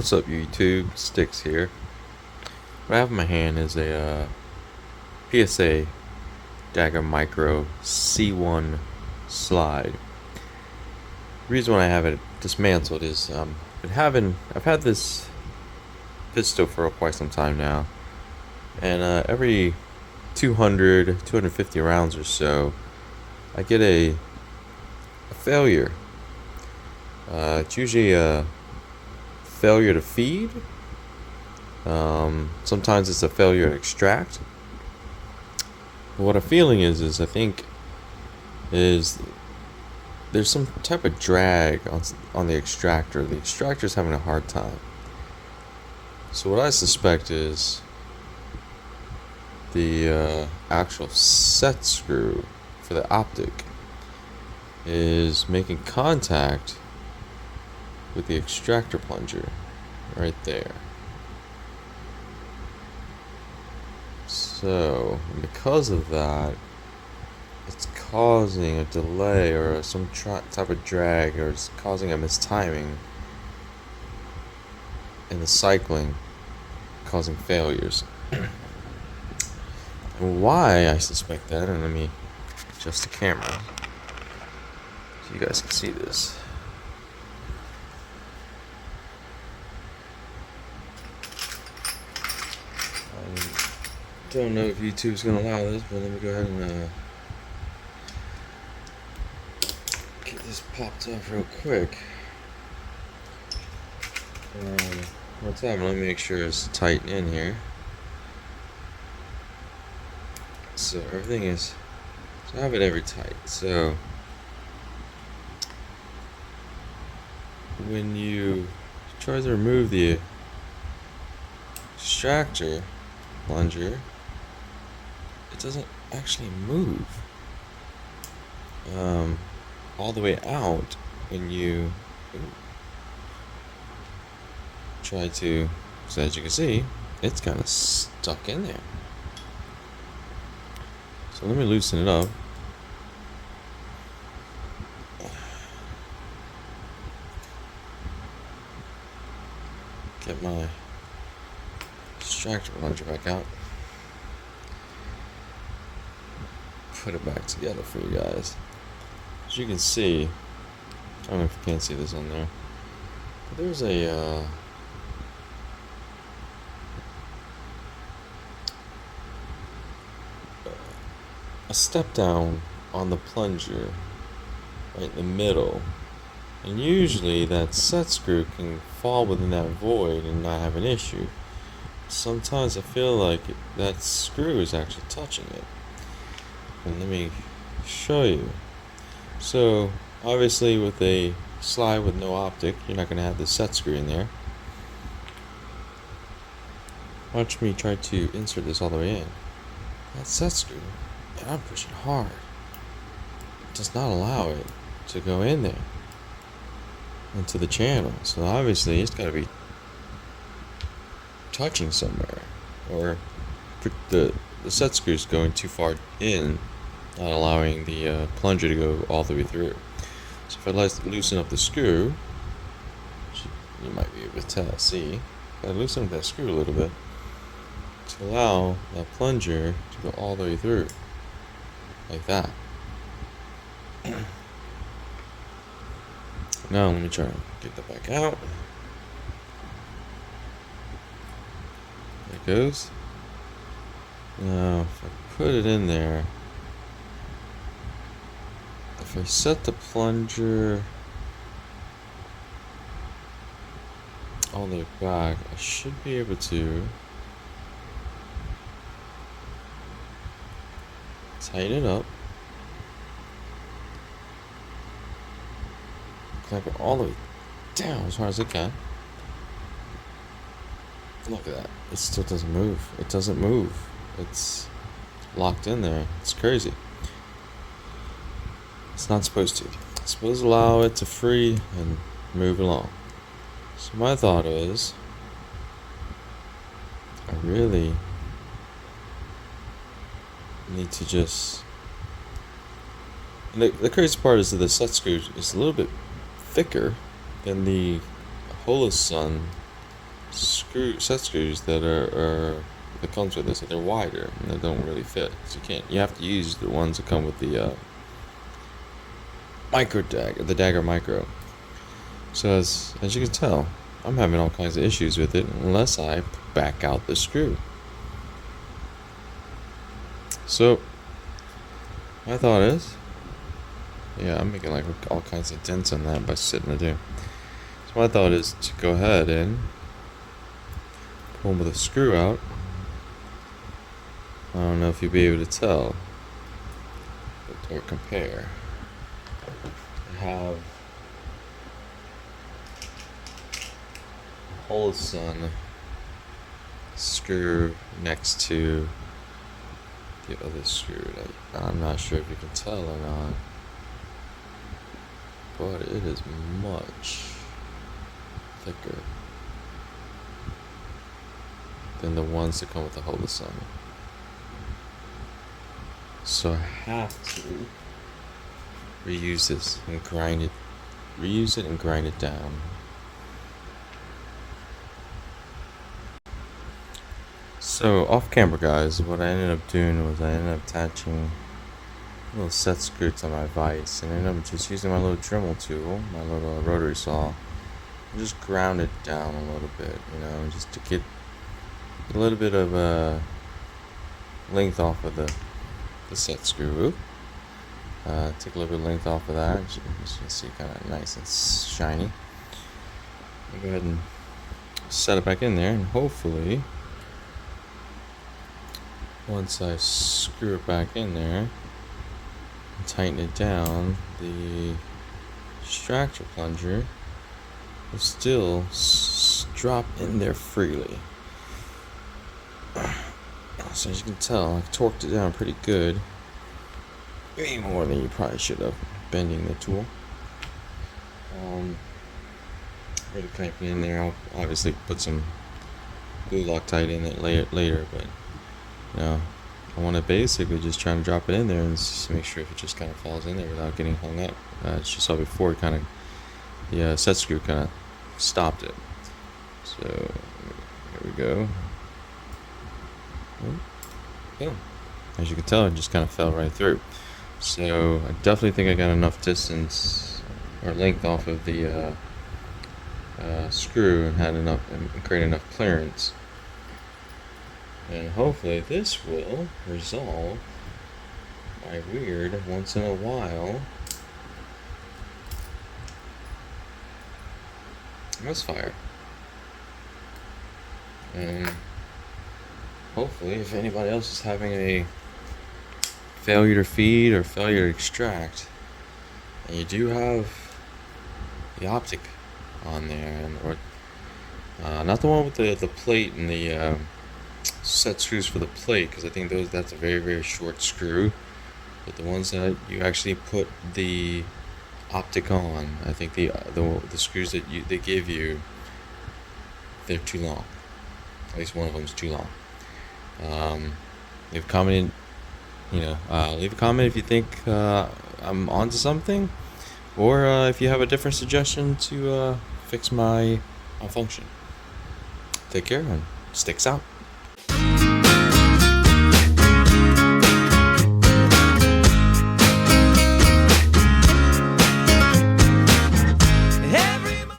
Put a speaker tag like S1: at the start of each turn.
S1: What's up, YouTube? Styxx here. What I have in my hand is a PSA Dagger Micro C1 slide. The reason why I have it dismantled is I've had this pistol for quite some time now, and every 250 rounds or so, I get a failure. It's usually a failure to feed. Sometimes it's a failure to extract. But what I'm feeling is I think there's some type of drag on the extractor. The extractor's having a hard time. So what I suspect is the actual set screw for the optic is making contact with the extractor plunger right there. So because of that, it's causing a delay or some type of drag, or it's causing a mistiming in the cycling, causing failures. And why I suspect that, and let me adjust the camera so you guys can see this. I don't know if YouTube's gonna allow this, but let me go ahead and get this popped off real quick. One time, let me make sure it's tight in here. So everything is, so I have it every tight. So when you try to remove the extractor plunger, it doesn't actually move all the way out when you try to. So as you can see, it's kind of stuck in there. So let me loosen it up. Get my extractor plunger back out. Put it back together for you guys. As you can see, I don't know if you can see this on there, but there's a step down on the plunger right in the middle, and usually that set screw can fall within that void and not have an issue. Sometimes I feel like that screw is actually touching it. And let me show you. So obviously with a slide with no optic, you're not going to have the set screw in there. Watch me try to insert this all the way in. That set screw, and I'm pushing hard, it does not allow it to go in there into the channel. So obviously it's got to be touching somewhere, or the set screw is going too far in, not allowing the plunger to go all the way through. So if I loosen up the screw, you might be able to see, if I loosen up that screw a little bit to allow that plunger to go all the way through, like that. Now let me try to get that back out. There it goes. Now if I put it in there, if I set the plunger all the way back, I should be able to tighten it up, clamp it all the way down as hard as it can. Look at that, it still doesn't move. It doesn't move. It's locked in there. It's crazy. It's not supposed to. It's supposed to allow it to free and move along. So my thought is, I really need to just, and the crazy part is that the set screw is a little bit thicker than the Holosun set screws that that comes with this, that they're wider and that don't really fit. So you have to use the ones that come with the the Dagger Micro. So as you can tell, I'm having all kinds of issues with it unless I back out the screw. So my thought is, yeah, I'm making like all kinds of dents on that by sitting it there. So my thought is to go ahead and pull the screw out. I don't know if you'll be able to tell or compare. I have a Holson screw next to the other screw. I'm not sure if you can tell or not, but it is much thicker than the ones that come with the Holson. So I have to reuse this and reuse it and grind it down. So off camera, guys, what I ended up doing was I ended up attaching a little set screw to my vise, and I ended up just using my little Dremel tool, my little rotary saw, and just ground it down a little bit, just to get a little bit of length off of the set screw. Take a little bit of length off of that. As you can see, kind of nice and shiny. I'll go ahead and set it back in there, and hopefully, once I screw it back in there and tighten it down, the extractor plunger will still drop in there freely. So as you can tell, I've torqued it down pretty good. Way more than you probably should have, bending the tool. Really clamping in there. I'll obviously put some glue Loctite in it later, but I want to basically just try to drop it in there and just make sure if it just kind of falls in there without getting hung up. As you saw before, the set screw kind of stopped it. So here we go. Yeah. As you can tell, it just kind of fell right through. So I definitely think I got enough distance or length off of the screw and had enough and create enough clearance. And hopefully this will resolve my weird once in a while misfire. And hopefully, if anybody else is having a failure to feed or failure to extract, and you do have the optic on there, or not the one with the plate and the set screws for the plate, because I think that's a very, very short screw, but the ones that you actually put the optic on, I think the screws that they give you, they're too long. At least one of them is too long. Leave a comment. Leave a comment if you think I'm onto something, or if you have a different suggestion to fix my malfunction. Take care and Styxx out.